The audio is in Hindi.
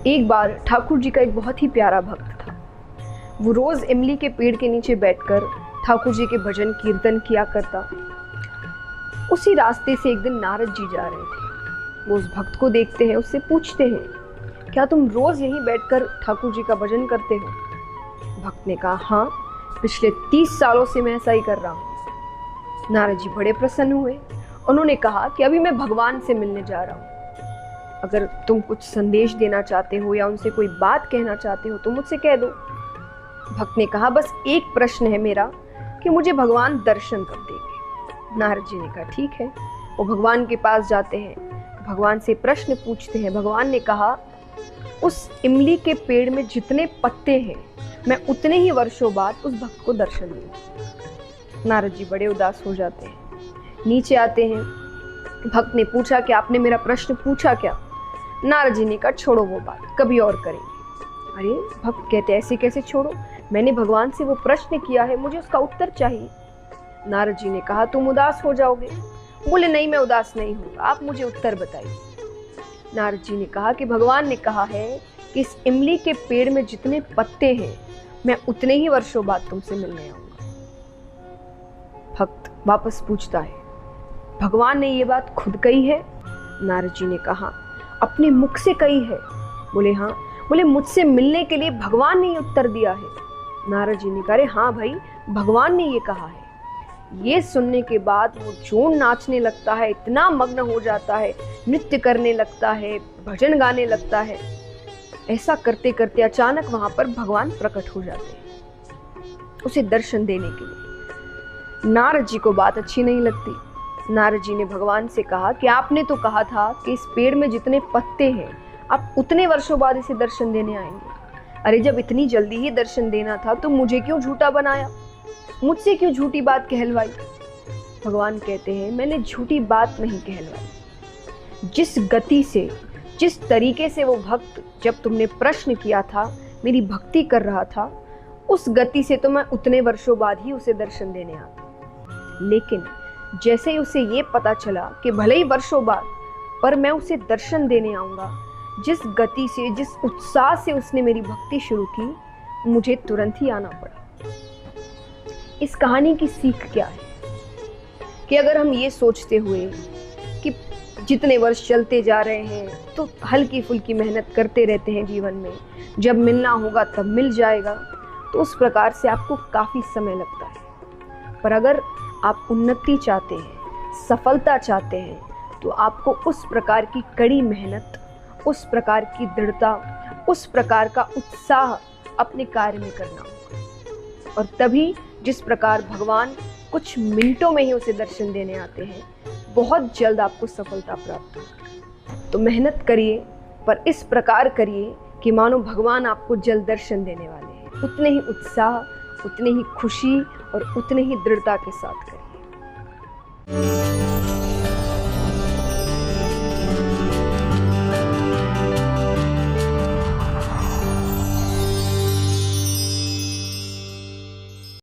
एक बार ठाकुर जी का एक बहुत ही प्यारा भक्त था। वो रोज इमली के पेड़ के नीचे बैठकर ठाकुर जी के भजन कीर्तन किया करता। उसी रास्ते से एक दिन नारद जी जा रहे थे। वो उस भक्त को देखते हैं, उससे पूछते हैं, क्या तुम रोज यहीं बैठकर ठाकुर जी का भजन करते हो? भक्त ने कहा, हाँ, पिछले 30 सालों से मैं ऐसा ही कर रहा हूँ। नारद जी बड़े प्रसन्न हुए। उन्होंने कहा कि अभी मैं भगवान से मिलने जा रहा हूँ। अगर तुम कुछ संदेश देना चाहते हो या उनसे कोई बात कहना चाहते हो तो मुझसे कह दो। भक्त ने कहा, बस एक प्रश्न है मेरा कि मुझे भगवान दर्शन कब देंगे? नारद जी ने कहा, ठीक है। वो भगवान के पास जाते हैं, भगवान से प्रश्न पूछते हैं। भगवान ने कहा, उस इमली के पेड़ में जितने पत्ते हैं मैं उतने ही वर्षों बाद उस भक्त को दर्शन दूंगा। नारद जी बड़े उदास हो जाते हैं, नीचे आते हैं। भक्त ने पूछा कि आपने मेरा प्रश्न पूछा क्या? नारद जी ने कहा, छोड़ो वो बात, कभी और करेंगे। अरे, भक्त कहते, ऐसे कैसे छोड़ो? मैंने भगवान से वो प्रश्न किया है, मुझे उसका उत्तर चाहिए। नारद जी ने कहा, तुम उदास हो जाओगे। बोले, नहीं, मैं उदास नहीं हूँ, आप मुझे उत्तर बताइए। नारद जी ने कहा कि भगवान ने कहा है कि इस इमली के पेड़ में जितने पत्ते हैं मैं उतने ही वर्षों बाद तुमसे मिलने आऊंगा। भक्त वापस पूछता है, भगवान ने ये बात खुद कही है? नारद जी ने कहा, अपने मुख से कही है। बोले, हाँ। बोले, मुझसे मिलने के लिए भगवान ने ये उत्तर दिया है? नारद जी ने कहा, हाँ भाई, भगवान ने ये कहा है। ये सुनने के बाद वो जोर नाचने लगता है, इतना मग्न हो जाता है, नृत्य करने लगता है, भजन गाने लगता है। ऐसा करते करते अचानक वहां पर भगवान प्रकट हो जाते हैं उसे दर्शन देने के लिए। नारद जी को बात अच्छी नहीं लगती। नारद जी ने भगवान से कहा कि आपने तो कहा था कि इस पेड़ में जितने पत्ते हैं आप उतने वर्षों बाद इसे दर्शन देने आएंगे। अरे, जब इतनी जल्दी ही दर्शन देना था तो मुझे क्यों झूठा बनाया? मुझसे क्यों झूठी बात कहलवाई? भगवान कहते हैं, मैंने झूठी बात नहीं कहलवाई। जिस गति से, जिस तरीके से वो भक्त जब तुमने प्रश्न किया था मेरी भक्ति कर रहा था, उस गति से तो मैं उतने वर्षों बाद ही उसे दर्शन देने आता। लेकिन जैसे ही उसे ये पता चला कि भले ही वर्षों बाद पर मैं उसे दर्शन देने आऊंगा, जिस गति से, जिस उत्साह से उसने मेरी भक्ति शुरू की, मुझे तुरंत ही आना पड़ा। इस कहानी की सीख क्या है कि अगर हम ये सोचते हुए कि जितने वर्ष चलते जा रहे हैं तो हल्की फुल्की मेहनत करते रहते हैं जीवन में, जब मिलना होगा तब मिल जाएगा, तो उस प्रकार से आपको काफ़ी समय लगता है। पर अगर आप उन्नति चाहते हैं, सफलता चाहते हैं, तो आपको उस प्रकार की कड़ी मेहनत, उस प्रकार की दृढ़ता, उस प्रकार का उत्साह अपने कार्य में करना होगा। और तभी जिस प्रकार भगवान कुछ मिनटों में ही उसे दर्शन देने आते हैं, बहुत जल्द आपको सफलता प्राप्त होगी। तो मेहनत करिए, पर इस प्रकार करिए कि मानो भगवान आपको जल्द दर्शन देने वाले हैं। उतने ही उत्साह, उतनी ही खुशी और उतने ही दृढ़ता के साथ करिए।